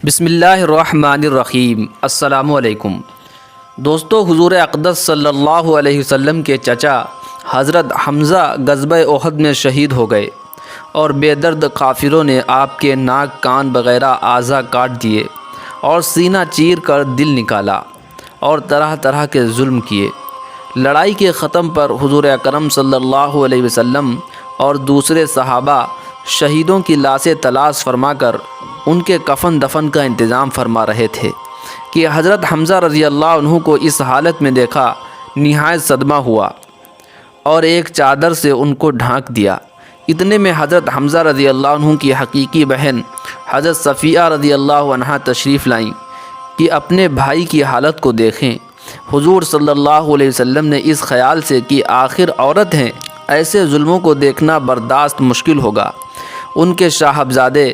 بسم اللہ الرحمن الرحیم۔ السلام علیکم دوستو، حضور اقدس صلی اللہ علیہ وسلم کے چچا حضرت حمزہ غزوہ احد میں شہید ہو گئے اور بے درد کافروں نے آپ کے ناک کان وغیرہ اعضاء کاٹ دیے اور سینہ چیر کر دل نکالا اور طرح طرح کے ظلم کیے۔ لڑائی کے ختم پر حضور اکرم صلی اللہ علیہ وسلم اور دوسرے صحابہ شہیدوں کی لاشیں تلاش فرما کر ان کے کفن دفن کا انتظام فرما رہے تھے کہ حضرت حمزہ رضی اللہ عنہ کو اس حالت میں دیکھا نہایت صدمہ ہوا اور ایک چادر سے ان کو ڈھانک دیا۔ اتنے میں حضرت حمزہ رضی اللہ عنہ کی حقیقی بہن حضرت صفیہ رضی اللہ عنہا تشریف لائیں کہ اپنے بھائی کی حالت کو دیکھیں۔ حضور صلی اللہ علیہ وسلم نے اس خیال سے کہ آخر عورت ہیں، ایسے ظلموں کو دیکھنا برداشت مشکل ہوگا، ان کے صاحبزادے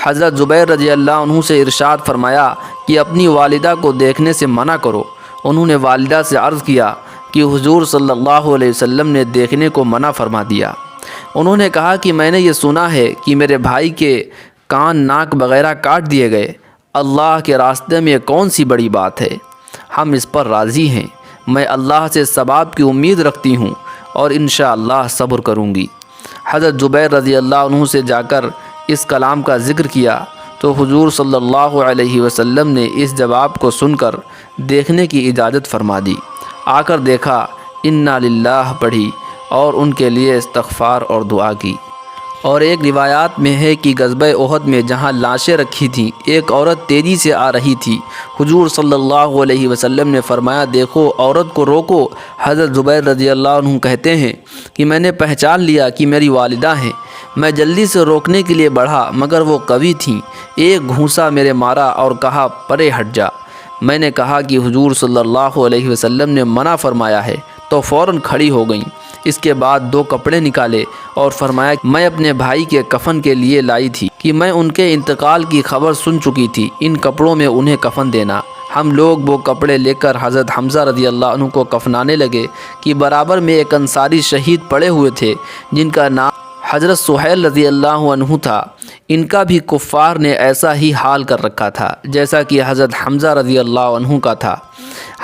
حضرت زبیر رضی اللہ عنہ سے ارشاد فرمایا کہ اپنی والدہ کو دیکھنے سے منع کرو۔ انہوں نے والدہ سے عرض کیا کہ حضور صلی اللہ علیہ وسلم نے دیکھنے کو منع فرما دیا۔ انہوں نے کہا کہ میں نے یہ سنا ہے کہ میرے بھائی کے کان ناک وغیرہ کاٹ دیے گئے، اللہ کے راستے میں یہ کون سی بڑی بات ہے، ہم اس پر راضی ہیں، میں اللہ سے ثواب کی امید رکھتی ہوں اور انشاءاللہ صبر کروں گی۔ حضرت زبیر رضی اللہ عنہ سے جا کر اس کلام کا ذکر کیا تو حضور صلی اللہ علیہ وسلم نے اس جواب کو سن کر دیکھنے کی اجازت فرما دی۔ آ کر دیکھا، انا للہ پڑھی اور ان کے لیے استغفار اور دعا کی۔ اور ایک روایات میں ہے کہ غزوہ احد میں جہاں لاشیں رکھی تھیں، ایک عورت تیزی سے آ رہی تھی۔ حضور صلی اللہ علیہ وسلم نے فرمایا، دیکھو عورت کو روکو۔ حضرت زبیر رضی اللہ عنہ کہتے ہیں کہ میں نے پہچان لیا کہ میری والدہ ہیں، میں جلدی سے روکنے کے لیے بڑھا مگر وہ قوی تھیں، ایک گھونسا میرے مارا اور کہا پرے ہٹ جا۔ میں نے کہا کہ حضور صلی اللہ علیہ وسلم نے منع فرمایا ہے تو فوراً کھڑی ہو گئیں۔ اس کے بعد 2 کپڑے نکالے اور فرمایا میں اپنے بھائی کے کفن کے لیے لائی تھی کہ میں ان کے انتقال کی خبر سن چکی تھی، ان کپڑوں میں انہیں کفن دینا۔ ہم لوگ وہ کپڑے لے کر حضرت حمزہ رضی اللہ عنہ کو کفنانے لگے کہ برابر میں ایک انصاری شہید پڑے ہوئے تھے جن کا نام حضرت سہیل رضی اللہ عنہ تھا۔ ان کا بھی کفار نے ایسا ہی حال کر رکھا تھا جیسا کہ حضرت حمزہ رضی اللہ عنہ کا تھا۔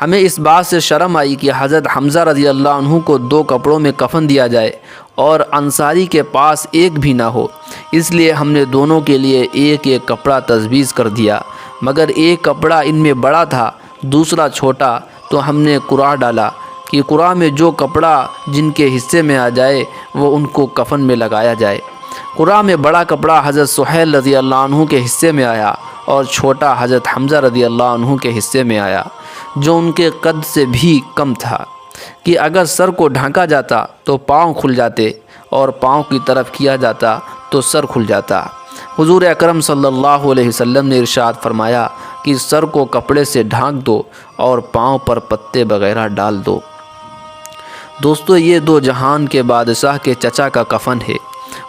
ہمیں اس بات سے شرم آئی کہ حضرت حمزہ رضی اللہ عنہ کو 2 کپڑوں میں کفن دیا جائے اور انصاری کے پاس ایک بھی نہ ہو، اس لیے ہم نے دونوں کے لیے ایک ایک کپڑا تجویز کر دیا، مگر ایک کپڑا ان میں بڑا تھا، دوسرا چھوٹا، تو ہم نے قرعہ ڈالا کہ قرعہ میں جو کپڑا جن کے حصے میں آ جائے وہ ان کو کفن میں لگایا جائے۔ قرعہ میں بڑا کپڑا حضرت سہیل رضی اللہ عنہ کے حصے میں آیا اور چھوٹا حضرت حمزہ رضی اللہ عنہ کے حصے میں آیا، جو ان کے قد سے بھی کم تھا کہ اگر سر کو ڈھانکا جاتا تو پاؤں کھل جاتے اور پاؤں کی طرف کیا جاتا تو سر کھل جاتا۔ حضور اکرم صلی اللہ علیہ وسلم نے ارشاد فرمایا کہ سر کو کپڑے سے ڈھانک دو اور پاؤں پر پتے وغیرہ ڈال دو۔ دوستو، یہ 2 جہان کے بادشاہ کے چچا کا کفن ہے،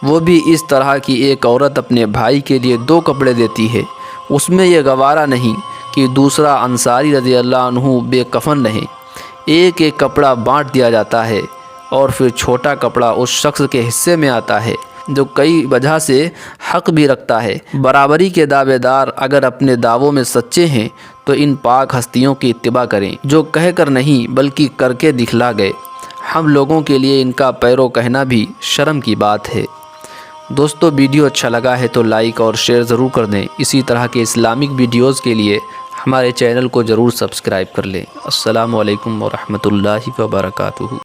وہ بھی اس طرح کی ایک عورت اپنے بھائی کے لیے 2 کپڑے دیتی ہے، اس میں یہ گوارا نہیں کہ دوسرا انصاری رضی اللہ عنہ بے کفن رہے۔ ایک ایک کپڑا بانٹ دیا جاتا ہے اور پھر چھوٹا کپڑا اس شخص کے حصے میں آتا ہے جو کئی وجہ سے حق بھی رکھتا ہے۔ برابری کے دعوے دار اگر اپنے دعووں میں سچے ہیں تو ان پاک ہستیوں کی اتباع کریں جو کہہ کر نہیں بلکہ کر کے دکھلا گئے۔ ہم لوگوں کے لیے ان کا پیرو کہنا بھی شرم کی بات ہے۔ دوستو، ویڈیو اچھا لگا ہے تو لائک اور شیئر ضرور کر دیں۔ اسی طرح کے اسلامک ویڈیوز کے لیے ہمارے چینل کو ضرور سبسکرائب کر لیں۔ السلام علیکم ورحمۃ اللہ وبرکاتہ۔